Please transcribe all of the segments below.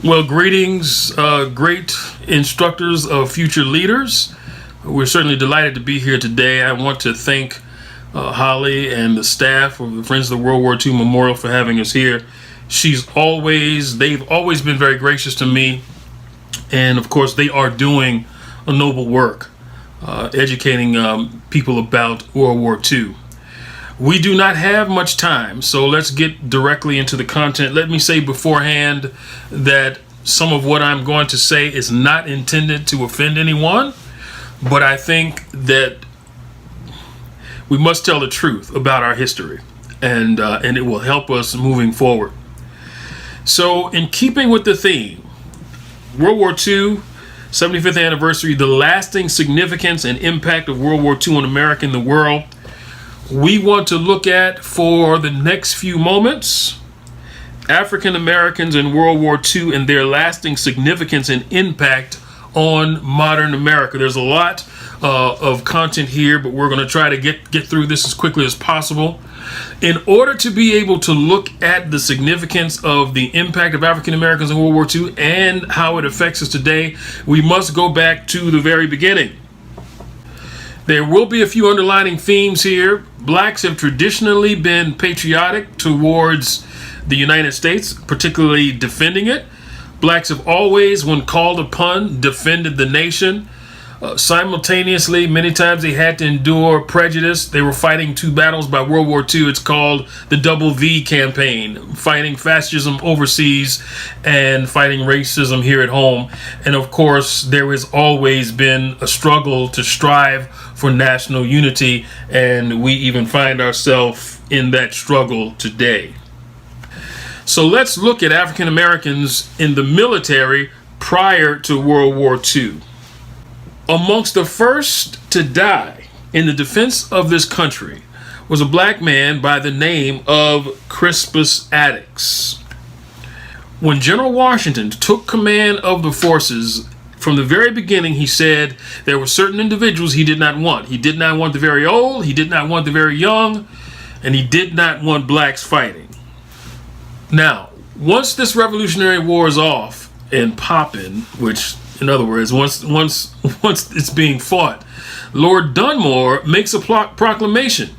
Well, greetings, great instructors of future leaders. We're certainly delighted to be here today. I want to thank Holly and the staff of the Friends of the World War II Memorial for having us here. They've always been very gracious to me. And of course, they are doing a noble work, educating people about World War II. We do not have much time, so let's get directly into the content. Let me say beforehand that some of what I'm going to say is not intended to offend anyone, but I think that we must tell the truth about our history, and it will help us moving forward. So, in keeping with the theme, World War II, 75th anniversary, the lasting significance and impact of World War II on America and the world, we want to look at, for the next few moments, African Americans in World War II and their lasting significance and impact on modern America. There's a lot of content here, but we're going to try to get through this as quickly as possible. In order to be able to look at the significance of the impact of African Americans in World War II and how it affects us today, we must go back to the very beginning. There will be a few underlining themes here. Blacks have traditionally been patriotic towards the United States, particularly defending it. Blacks have always, when called upon, defended the nation. Simultaneously, many times they had to endure prejudice. They were fighting two battles by World War II. It's called the Double V campaign, fighting fascism overseas and fighting racism here at home. And of course, there has always been a struggle to strive for national unity, and we even find ourselves in that struggle today. So let's look at African Americans in the military prior to World War II. Amongst the first to die in the defense of this country was a black man by the name of Crispus Attucks. When General Washington took command of the forces, from the very beginning, he said there were certain individuals he did not want. He did not want the very old, he did not want the very young, and he did not want blacks fighting. Now, once this Revolutionary War is off and popping, which, in other words, once it's being fought, Lord Dunmore makes a proclamation,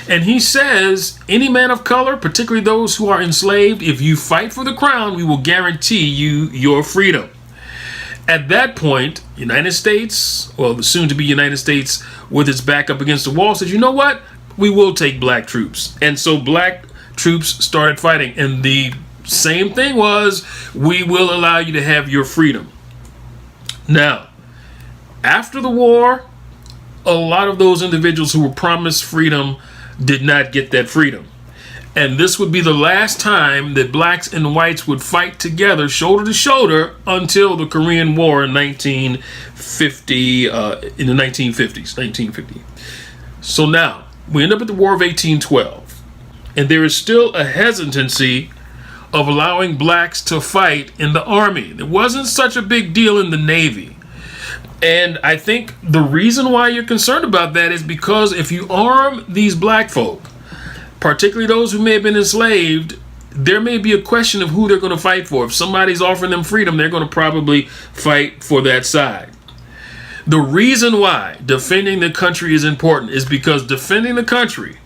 and he says, any man of color, particularly those who are enslaved, if you fight for the crown, we will guarantee you your freedom. At that point, United States, well, the soon-to-be United States, with its back up against the wall, said, you know what? We will take black troops. And so black troops started fighting. And the same thing was, we will allow you to have your freedom. Now, after the war, a lot of those individuals who were promised freedom did not get that freedom. And this would be the last time that blacks and whites would fight together, shoulder to shoulder, until the Korean War in 1950, in the 1950. So now, we end up at the War of 1812. And there is still a hesitancy of allowing blacks to fight in the Army. There wasn't such a big deal in the Navy. And I think the reason why you're concerned about that is because if you arm these black folk, particularly those who may have been enslaved, there may be a question of who they're going to fight for. If somebody's offering them freedom, they're going to probably fight for that side. The reason why defending the country is important is because defending the country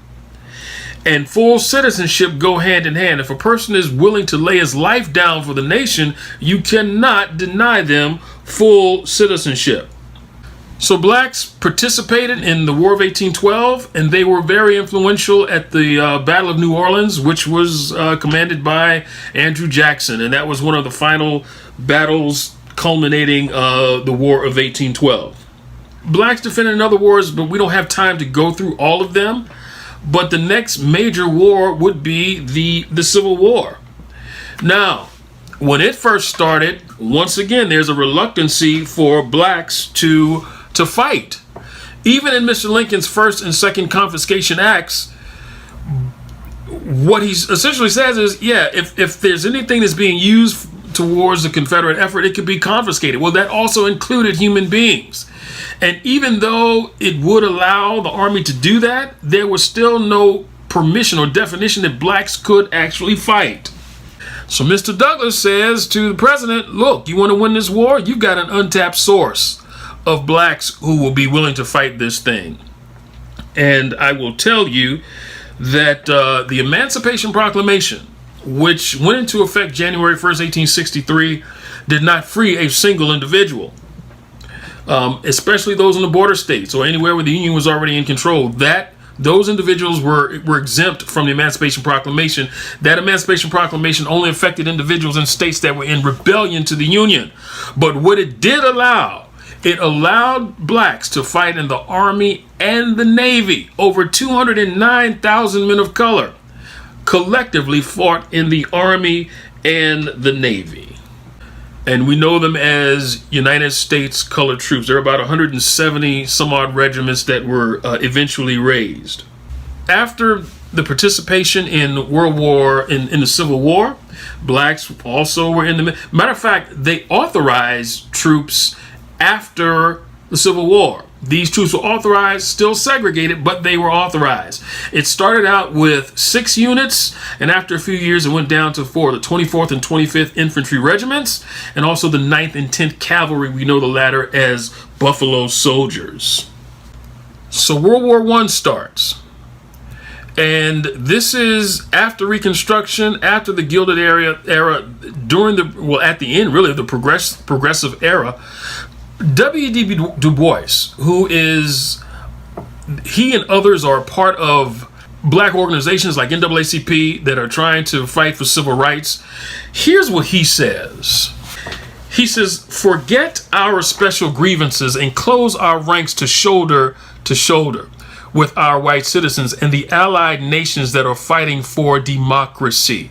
and full citizenship go hand in hand. If a person is willing to lay his life down for the nation, you cannot deny them full citizenship. So blacks participated in the War of 1812, and they were very influential at the Battle of New Orleans, which was commanded by Andrew Jackson. And that was one of the final battles culminating the War of 1812. Blacks defended in other wars, but we don't have time to go through all of them. But the next major war would be the Civil War. Now, when it first started, once again, there's a reluctancy for blacks to fight. Even in Mr. Lincoln's first and second confiscation acts, what he essentially says is, yeah, if there's anything that's being used towards the Confederate effort, it could be confiscated. Well, that also included human beings. And even though it would allow the Army to do that, there was still no permission or definition that blacks could actually fight. So Mr. Douglas says to the president, look, you want to win this war? You've got an untapped source of blacks who will be willing to fight this thing. And I will tell you that the Emancipation Proclamation, which went into effect January 1st, 1863, did not free a single individual, especially those in the border states or anywhere where the Union was already in control. Those individuals were exempt from the Emancipation Proclamation. That Emancipation Proclamation only affected individuals in states that were in rebellion to the Union. But what it did allow, it allowed blacks to fight in the Army and the Navy. Over 209,000 men of color collectively fought in the Army and the Navy. And we know them as United States Colored Troops. There are about 170 some odd regiments that were eventually raised. After the participation in in the Civil War, blacks also were in the... Matter of fact, they authorized troops after the Civil War. These troops were authorized, still segregated, but they were authorized. It started out with 6 units, and after a few years, it went down to 4, the 24th and 25th Infantry Regiments, and also the 9th and 10th Cavalry. We know the latter as Buffalo Soldiers. So World War I starts. And this is after Reconstruction, after the Gilded Era, during at the end, really, of the progressive era. W.E.B. Du Bois, he and others are part of black organizations like NAACP that are trying to fight for civil rights. Here's what he says. He says, forget our special grievances and close our ranks to shoulder with our white citizens and the allied nations that are fighting for democracy.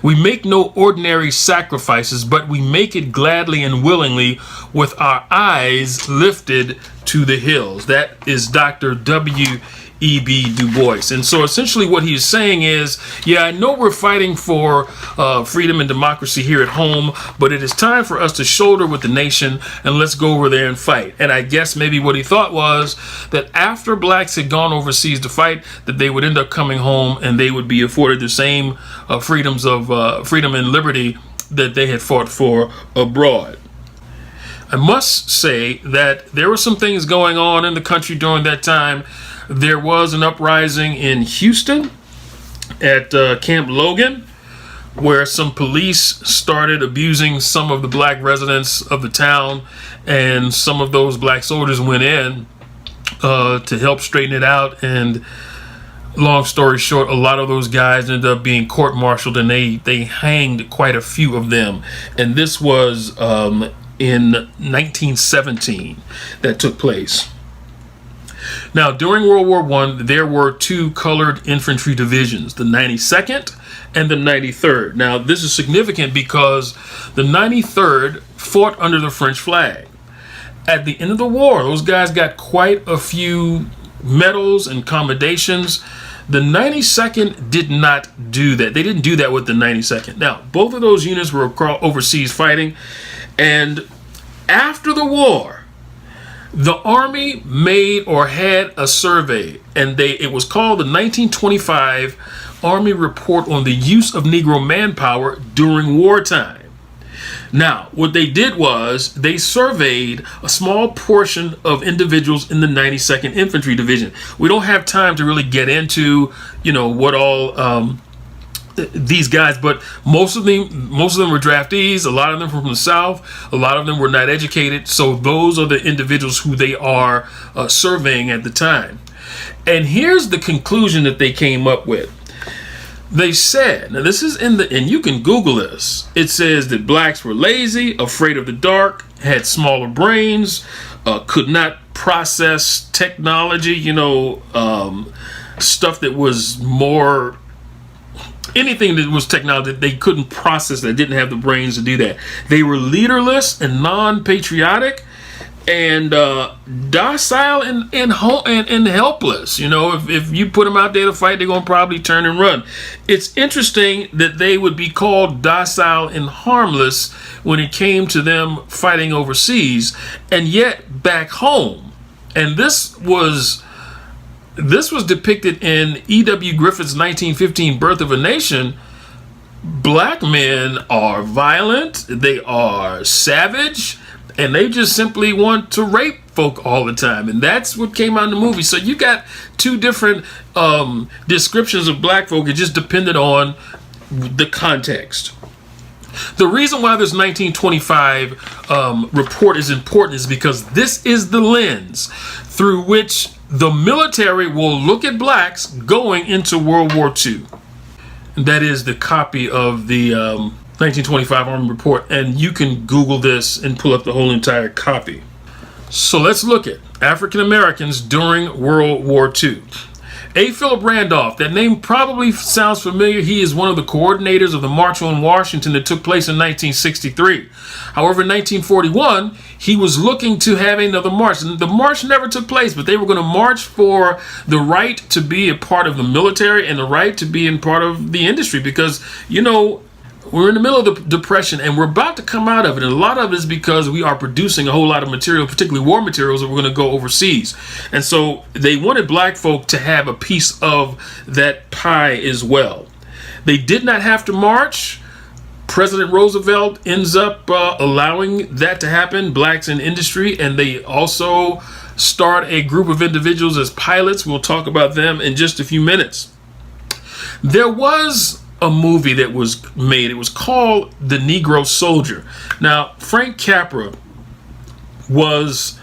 We make no ordinary sacrifices, but we make it gladly and willingly with our eyes lifted to the hills. That is Dr. W.E.B. Du Bois. And so essentially what he's saying is, yeah, I know we're fighting for freedom and democracy here at home, but it is time for us to shoulder with the nation and let's go over there and fight. And I guess maybe what he thought was that after blacks had gone overseas to fight, that they would end up coming home and they would be afforded the same freedoms of freedom and liberty that they had fought for abroad. I must say that there were some things going on in the country during that time. There was an uprising in Houston at Camp Logan, where some police started abusing some of the black residents of the town, and some of those black soldiers went in to help straighten it out. And long story short, a lot of those guys ended up being court-martialed, and they hanged quite a few of them. And this was in 1917 that took place. Now, during World War I, there were 2 colored infantry divisions, the 92nd and the 93rd. Now, this is significant because the 93rd fought under the French flag. At the end of the war, those guys got quite a few medals and commendations. The 92nd did not do that. They didn't do that with the 92nd. Now, both of those units were overseas fighting, and after the war, the Army made or had a survey, and it was called the 1925 Army Report on the Use of Negro Manpower During Wartime. Now, what they did was they surveyed a small portion of individuals in the 92nd Infantry Division. We don't have time to really get into, what all these guys, but most of them were draftees. A lot of them from the South. A lot of them were not educated. So those are the individuals who they are surveying at the time. And here's the conclusion that they came up with. They said, now this is and you can Google this. It says that blacks were lazy, afraid of the dark, had smaller brains, could not process technology, stuff that was more... Anything that was technology, they couldn't process that, didn't have the brains to do that. They were leaderless and non-patriotic and docile and helpless. If you put them out there to fight, they're going to probably turn and run. It's interesting that they would be called docile and harmless when it came to them fighting overseas, and yet back home. And this was depicted in E.W. Griffith's 1915 Birth of a Nation. black men are violent, they are savage, and they just simply want to rape folk all the time. And that's what came out in the movie. So you got two different descriptions of black folk. It just depended on the context. The reason why this 1925 report is important is because this is the lens through which the military will look at blacks going into World War II. That is the copy of the 1925 Army Report, and you can Google this and pull up the whole entire copy. So let's look at African Americans during World War II. A. Philip Randolph, that name probably sounds familiar. He is one of the coordinators of the March on Washington that took place in 1963. However, in 1941, he was looking to have another march. And the march never took place, but they were going to march for the right to be a part of the military and the right to be in part of the industry because, you know, we're in the middle of the Depression and we're about to come out of it. And a lot of it is because we are producing a whole lot of material, particularly war materials, that we're going to go overseas. And so they wanted black folk to have a piece of that pie as well. They did not have to march. President Roosevelt ends up allowing that to happen, blacks in industry. And they also start a group of individuals as pilots. We'll talk about them in just a few minutes. There was a movie that was made. It was called The Negro Soldier. Now, Frank Capra was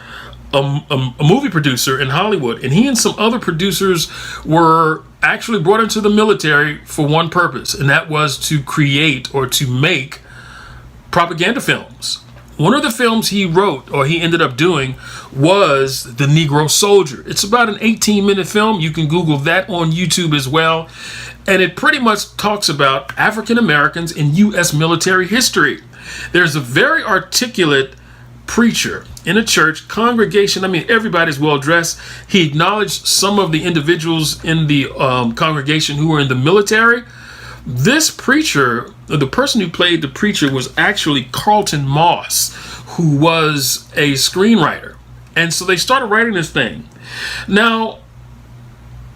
a movie producer in Hollywood, and he and some other producers were actually brought into the military for one purpose, and that was to create or to make propaganda films. One of the films he wrote, or he ended up doing, was The Negro Soldier. It's about an 18-minute film. You can Google that on YouTube as well. And it pretty much talks about African Americans in U.S. military history. There's a very articulate preacher in a church congregation. I mean, everybody's well dressed. He acknowledged some of the individuals in the congregation who were in the military. This preacher, the person who played the preacher, was actually Carlton Moss, who was a screenwriter. And so they started writing this thing. Now,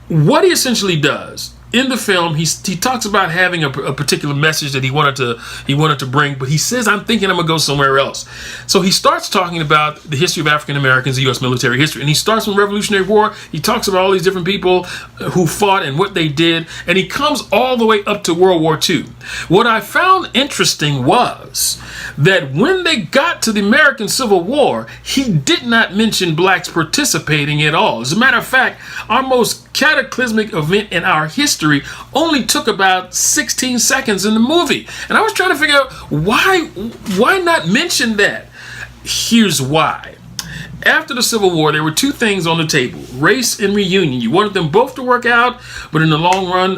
what he essentially does in the film, he talks about having a particular message that he wanted to bring, but he says, I'm thinking I'm gonna go somewhere else. So he starts talking about the history of African Americans, the U.S. military history, and he starts from the Revolutionary War. He talks about all these different people who fought and what they did, and he comes all the way up to World War II. What I found interesting was that when they got to the American Civil War, he did not mention blacks participating at all. As a matter of fact, our most cataclysmic event in our history only took about 16 seconds in the movie. And I was trying to figure out why not mention that? Here's why. After the Civil War, there were two things on the table: race and reunion. You wanted them both to work out, but in the long run,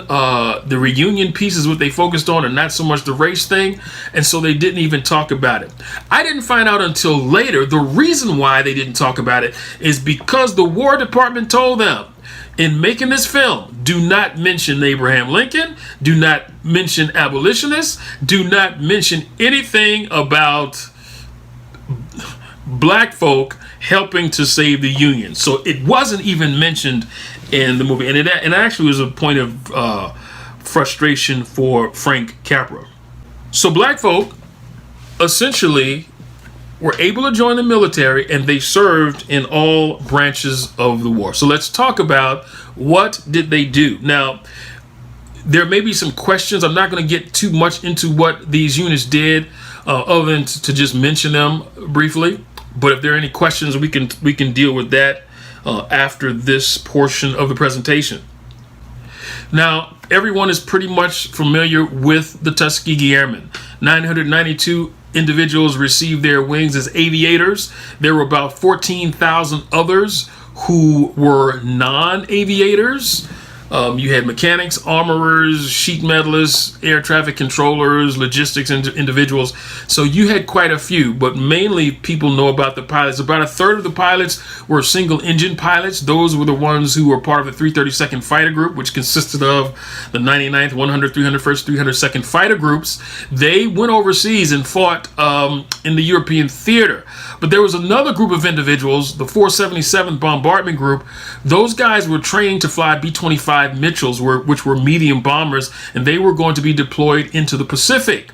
the reunion piece is what they focused on and not so much the race thing. And so they didn't even talk about it. I didn't find out until later the reason why they didn't talk about it is because the War Department told them, in making this film, do not mention Abraham Lincoln, do not mention abolitionists, do not mention anything about black folk helping to save the Union. So it wasn't even mentioned in the movie. And it actually was a point of frustration for Frank Capra. So black folk essentially were able to join the military, and they served in all branches of the war. So let's talk about what did they do. Now, there may be some questions. I'm not going to get too much into what these units did, other than to just mention them briefly. But if there are any questions, we can deal with that after this portion of the presentation. Now, everyone is pretty much familiar with the Tuskegee Airmen. 992 individuals received their wings as aviators. There were about 14,000 others who were non-aviators. You had mechanics, armorers, sheet metalists, air traffic controllers, logistics individuals. So you had quite a few, but mainly people know about the pilots. About a third of the pilots were single engine pilots. Those were the ones who were part of the 332nd Fighter Group, which consisted of the 99th, 100th, 301st, 302nd Fighter Groups. They went overseas and fought in the European theater. But there was another group of individuals, the 477th Bombardment Group. Those guys were trained to fly B-25 Mitchells, which were medium bombers, and they were going to be deployed into the Pacific.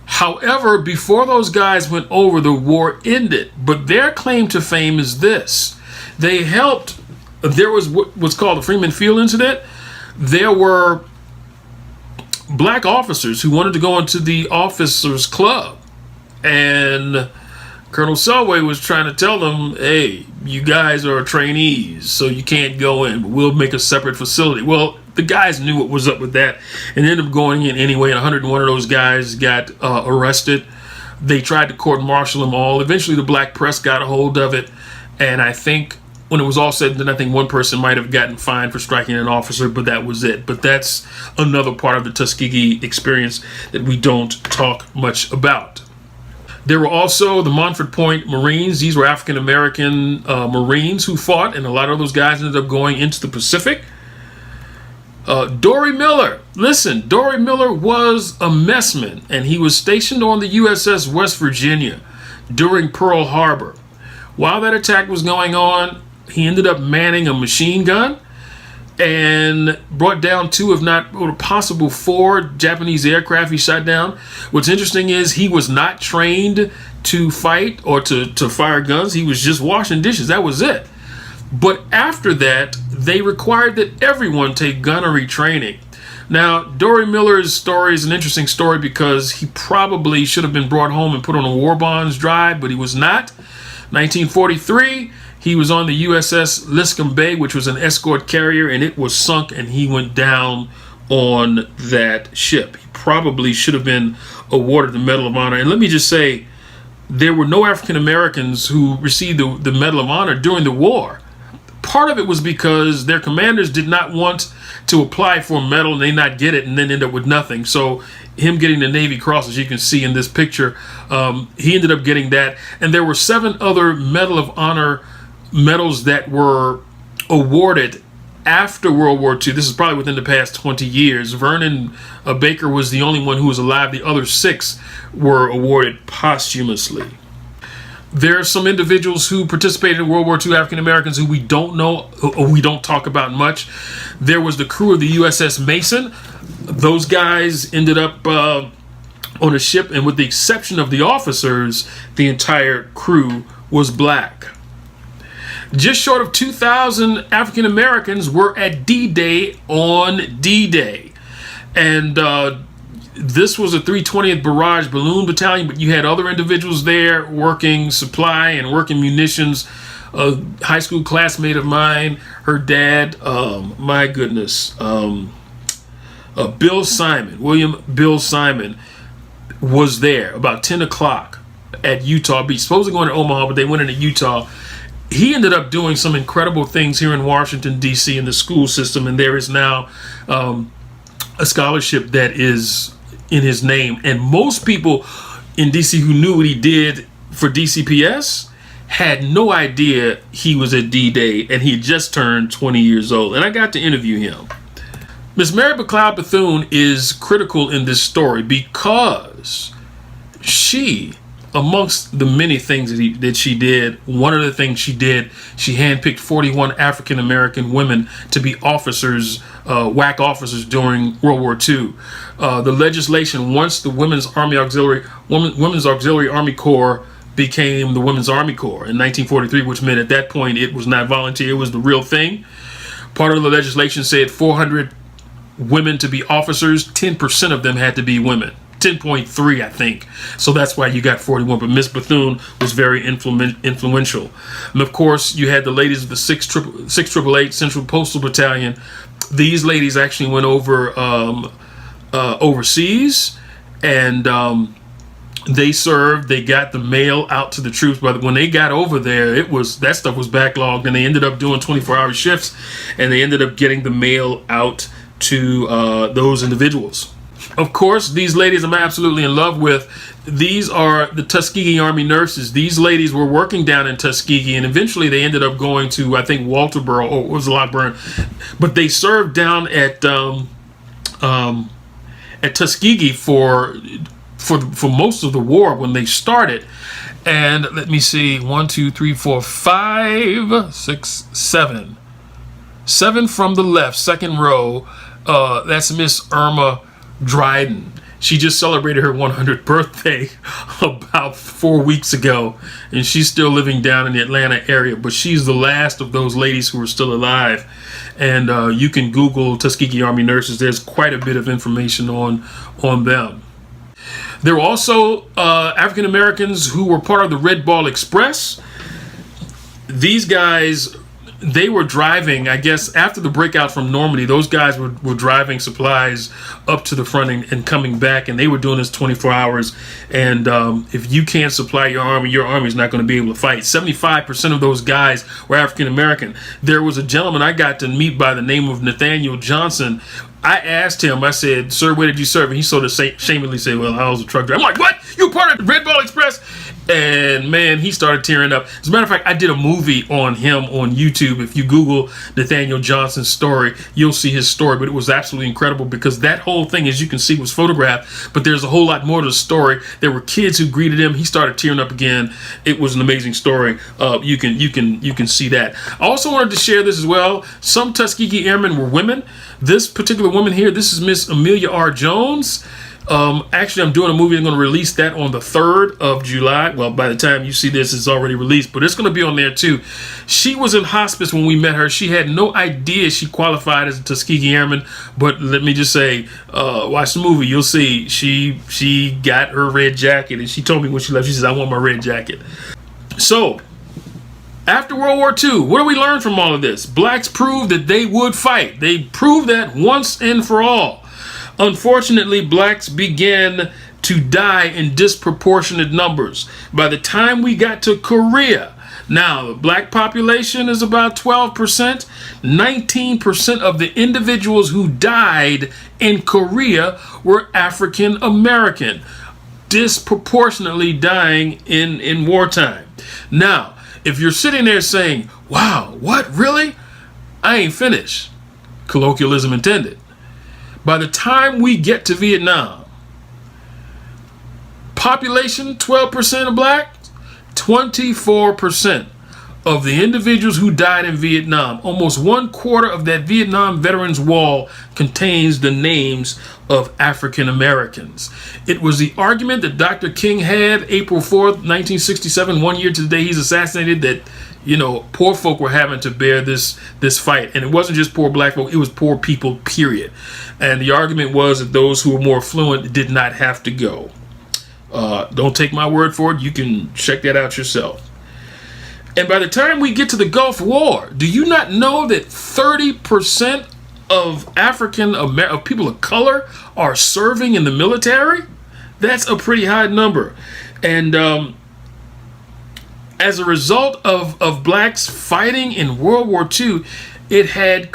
However, before those guys went over, the war ended. But their claim to fame is this. They helped. There was what's called the Freeman Field Incident. There were black officers who wanted to go into the officers' club. And Colonel Selway was trying to tell them, hey, you guys are trainees, so you can't go in. But we'll make a separate facility. Well, the guys knew what was up with that and ended up going in anyway. And 101 of those guys got arrested. They tried to court-martial them all. Eventually, the black press got a hold of it. And I think when it was all said and done, I think one person might have gotten fined for striking an officer, but that was it. But that's another part of the Tuskegee experience that we don't talk much about. There were also the Montford Point Marines. These were African-American Marines who fought, and a lot of those guys ended up going into the Pacific. Dory Miller. Listen, Dory Miller was a messman, and he was stationed on the USS West Virginia during Pearl Harbor. While that attack was going on, he ended up manning a machine gun and brought down 2, if not possible 4 Japanese aircraft he shot down. What's interesting is he was not trained to fight or to fire guns. He was just washing dishes. That was it. But after that, they required that everyone take gunnery training. Now, Dory Miller's story is an interesting story because he probably should have been brought home and put on a war bonds drive, but he was not. 1943, he was on the USS Liscombe Bay, which was an escort carrier, and it was sunk, and he went down on that ship. He probably should have been awarded the Medal of Honor. And let me just say, there were no African Americans who received the Medal of Honor during the war. Part of it was because their commanders did not want to apply for a medal and they not get it and then end up with nothing. So him getting the Navy Cross, as you can see in this picture, he ended up getting that. And there were 7 other Medal of Honor medals that were awarded after World War II. This is probably within the past 20 years. Vernon Baker was the only one who was alive. The other 6 were awarded posthumously. There are some individuals who participated in World War II, African Americans, who we don't know, or we don't talk about much. There was the crew of the USS Mason. Those guys ended up on a ship, and with the exception of the officers, the entire crew was black. Just short of 2,000 African Americans were at D-Day on D-Day. And this was a 320th Barrage Balloon Battalion, but you had other individuals there working supply and working munitions. A high school classmate of mine, her dad, my goodness, Bill Simon, William Bill Simon, was there about 10 o'clock at Utah Beach. Supposed to go into Omaha, but they went into Utah. He ended up doing some incredible things here in Washington, D.C. in the school system, and there is now a scholarship that is in his name. And most people in D.C. who knew what he did for DCPS had no idea he was at D-Day, and he had just turned 20 years old. And I got to interview him. Miss Mary McLeod Bethune is critical in this story because she, amongst the many things that she did, one of the things she did, she handpicked 41 African American women to be officers, WAC officers during World War II. The legislation, once the Women's Auxiliary Army Corps became the Women's Army Corps in 1943, which meant at that point it was not volunteer, it was the real thing. Part of the legislation said 400 women to be officers, 10% of them had to be women. 10.3, I think. So that's why you got 41. But Miss Bethune was very influential. And of course, you had the ladies of the 688 Central Postal Battalion. These ladies actually went over overseas, and they served. They got the mail out to the troops. But when they got over there, that stuff was backlogged, and they ended up doing 24-hour shifts, and they ended up getting the mail out to those individuals. Of course, these ladies I'm absolutely in love with. These are the Tuskegee Army nurses. These ladies were working down in Tuskegee, and eventually they ended up going to, I think, Walterboro, or it was Lockburn. But they served down at Tuskegee for most of the war when they started. And let me see, 1, 2, 3, 4, 5, 6, 7. 7 from the left, second row. That's Miss Irma Dryden. She just celebrated her 100th birthday about 4 weeks ago, and she's still living down in the Atlanta area, but she's the last of those ladies who are still alive. And you can Google Tuskegee Army nurses. There's quite a bit of information on them. There were also African Americans who were part of the Red Ball Express. These guys, they were driving, I guess, after the breakout from Normandy, those guys were driving supplies up to the front and coming back, and they were doing this 24 hours. And if you can't supply your army is not going to be able to fight. 75% of those guys were African American. There was a gentleman I got to meet by the name of Nathaniel Johnson. I asked him, I said, "Sir, where did you serve?" And he sort of shamefully said, "Well, I was a truck driver." I'm like, "What? You part of the Red Ball Express?" And man, he started tearing up. As a matter of fact, I did a movie on him on YouTube. If you Google Nathaniel Johnson's story, you'll see his story. But it was absolutely incredible because that whole thing, as you can see, was photographed. But there's a whole lot more to the story. There were kids who greeted him. He started tearing up again. It was an amazing story. You can see that. I also wanted to share this as well. Some Tuskegee Airmen were women. This particular woman here, this is Miss Amelia R. Jones. Actually, I'm doing a movie. I'm going to release that on the 3rd of July. Well, by the time you see this, it's already released, but it's going to be on there too. She was in hospice when we met her. She had no idea she qualified as a Tuskegee Airman, but let me just say, watch the movie. You'll see she got her red jacket, and she told me when she left, she says, "I want my red jacket." So, after World War II, what do we learn from all of this? Blacks proved that they would fight. They proved that once and for all. Unfortunately, blacks began to die in disproportionate numbers. By the time we got to Korea, now the black population is about 12%. 19% of the individuals who died in Korea were African American, disproportionately dying in wartime. Now, if you're sitting there saying, "Wow, what, really?" I ain't finished. Colloquialism intended. By the time we get to Vietnam, population 12% of blacks, 24% of the individuals who died in Vietnam, almost 1/4 of that Vietnam Veterans Wall contains the names of African Americans. It was the argument that Dr. King had April 4th, 1967, 1 year to the day he's assassinated, that poor folk were having to bear this fight. And it wasn't just poor black folk, it was poor people, period. And the argument was that those who were more affluent did not have to go. Don't take my word for it. You can check that out yourself. And by the time we get to the Gulf War, do you not know that 30% of of people of color are serving in the military? That's a pretty high number. And as a result of blacks fighting in World War II, it has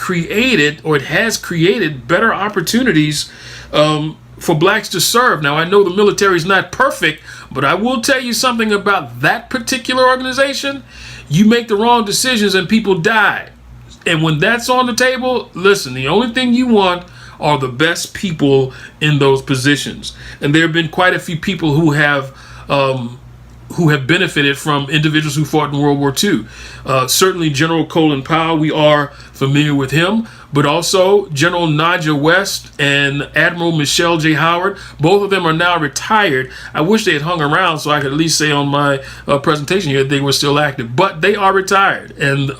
created better opportunities for blacks to serve. Now, I know the military is not perfect, but I will tell you something about that particular organization. You make the wrong decisions and people die. And when that's on the table, listen, the only thing you want are the best people in those positions. And there have been quite a few people who have benefited from individuals who fought in World War II. Certainly General Colin Powell, we are familiar with him, but also General Nadja West and Admiral Michelle J. Howard. Both of them are now retired. I wish they had hung around so I could at least say on my presentation here that they were still active, but they are retired. And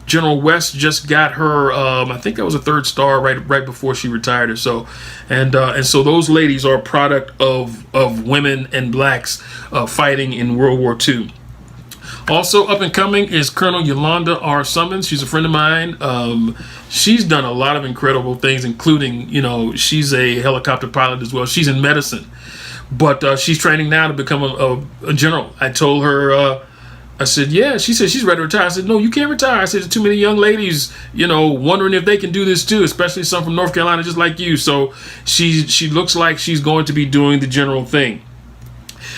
General West just got her, I think that was a 3rd star right before she retired or so. And so those ladies are a product of women and blacks fighting in World War II. Also up and coming is Colonel Yolanda R. Summons. She's a friend of mine. She's done a lot of incredible things, including, she's a helicopter pilot as well. She's in medicine, but she's training now to become a general. I told her, I said, yeah. She said she's ready to retire. I said, no, you can't retire. I said, there's too many young ladies, wondering if they can do this too, especially some from North Carolina just like you. So she looks like she's going to be doing the general thing.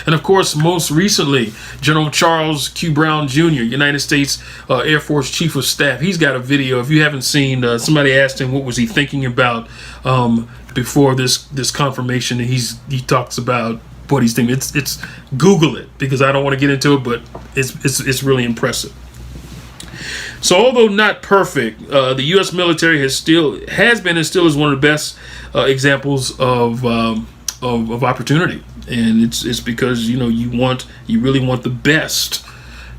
And of course, most recently, General Charles Q. Brown Jr., United States Air Force Chief of Staff. He's got a video. If you haven't seen, somebody asked him what was he thinking about before this confirmation. And he talks about for these things. It's Google it, because I don't want to get into it, but it's really impressive. So although not perfect, the U.S. military has been and still is one of the best examples of opportunity, and it's because you really want the best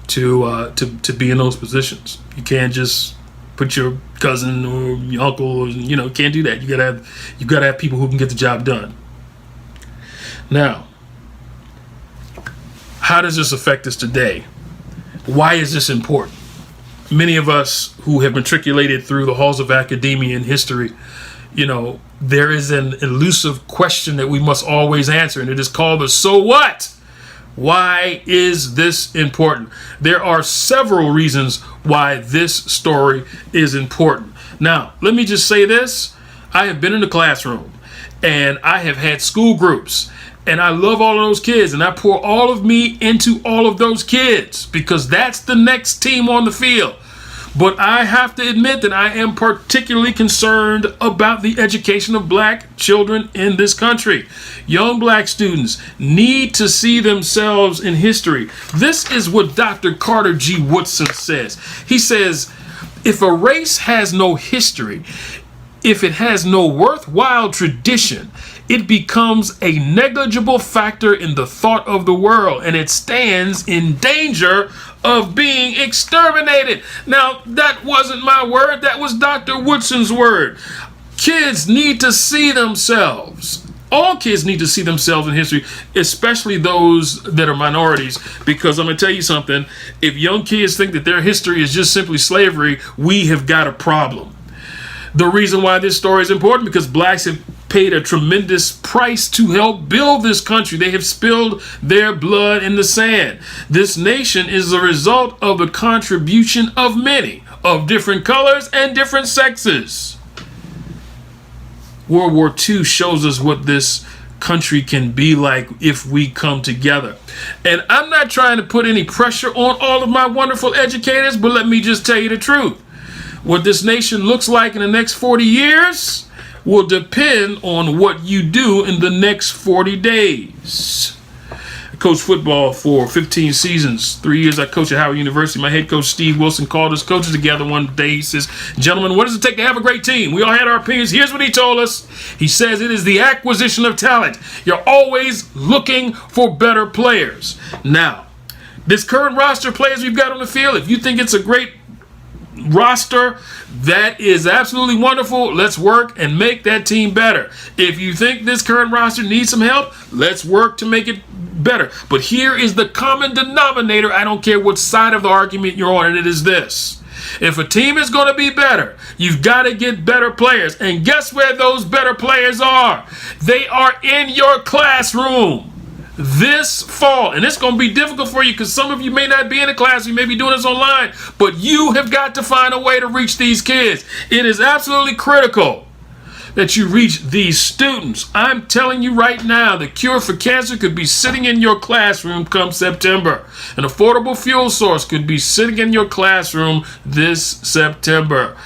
to be in those positions. You can't just put your cousin or your uncle, or can't do that. You gotta have people who can get the job done. Now, how does this affect us today? Why is this important? Many of us who have matriculated through the halls of academia and history, there is an elusive question that we must always answer, and it is called the so what? Why is this important? There are several reasons why this story is important. Now, let me just say this. I have been in the classroom, and I have had school groups, and I love all of those kids, and I pour all of me into all of those kids, because that's the next team on the field. But I have to admit that I am particularly concerned about the education of black children in this country. Young black students need to see themselves in history. This is what Dr. Carter G. Woodson says. He says, if a race has no history, if it has no worthwhile tradition, it becomes a negligible factor in the thought of the world, and it stands in danger of being exterminated. Now, that wasn't my word. That was Dr. Woodson's word. Kids need to see themselves. All kids need to see themselves in history, especially those that are minorities, because I'm going to tell you something. If young kids think that their history is just simply slavery, we have got a problem. The reason why this story is important, because blacks have paid a tremendous price to help build this country. They have spilled their blood in the sand. This nation is the result of the contribution of many, of different colors and different sexes. World War II shows us what this country can be like if we come together. And I'm not trying to put any pressure on all of my wonderful educators, but let me just tell you the truth. What this nation looks like in the next 40 years will depend on what you do in the next 40 days. I coached football for 15 seasons. 3 years I coached at Howard University. My head coach, Steve Wilson, called us coaches together one day. He says, gentlemen, what does it take to have a great team? We all had our opinions. Here's what he told us. He says it is the acquisition of talent. You're always looking for better players. Now, this current roster of players we've got on the field, if you think it's a great roster, that is absolutely wonderful. Let's work and make that team better. If you think this current roster needs some help, let's work to make it better. But here is the common denominator. I don't care what side of the argument you're on, and it is this. If a team is going to be better, you've got to get better players. And guess where those better players are? They are in your classroom. This fall, and it's going to be difficult for you because some of you may not be in a class, you may be doing this online, but you have got to find a way to reach these kids. It is absolutely critical that you reach these students. I'm telling you right now, the cure for cancer could be sitting in your classroom come September. An affordable fuel source could be sitting in your classroom this September.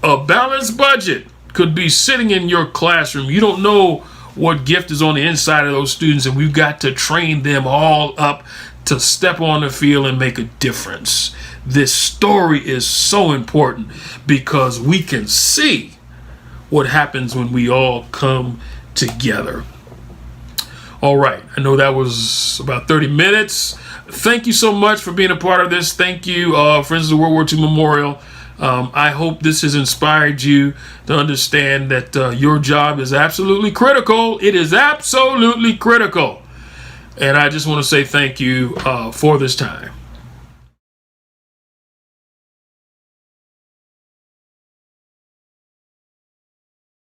A balanced budget could be sitting in your classroom. You don't know what gift is on the inside of those students, and we've got to train them all up to step on the field and make a difference. This story is so important because we can see what happens when we all come together. All right, I know that was about 30 minutes. Thank you so much for being a part of this. Thank you, Friends of the World War II Memorial. I hope this has inspired you to understand that your job is absolutely critical. It is absolutely critical. And I just want to say thank you for this time.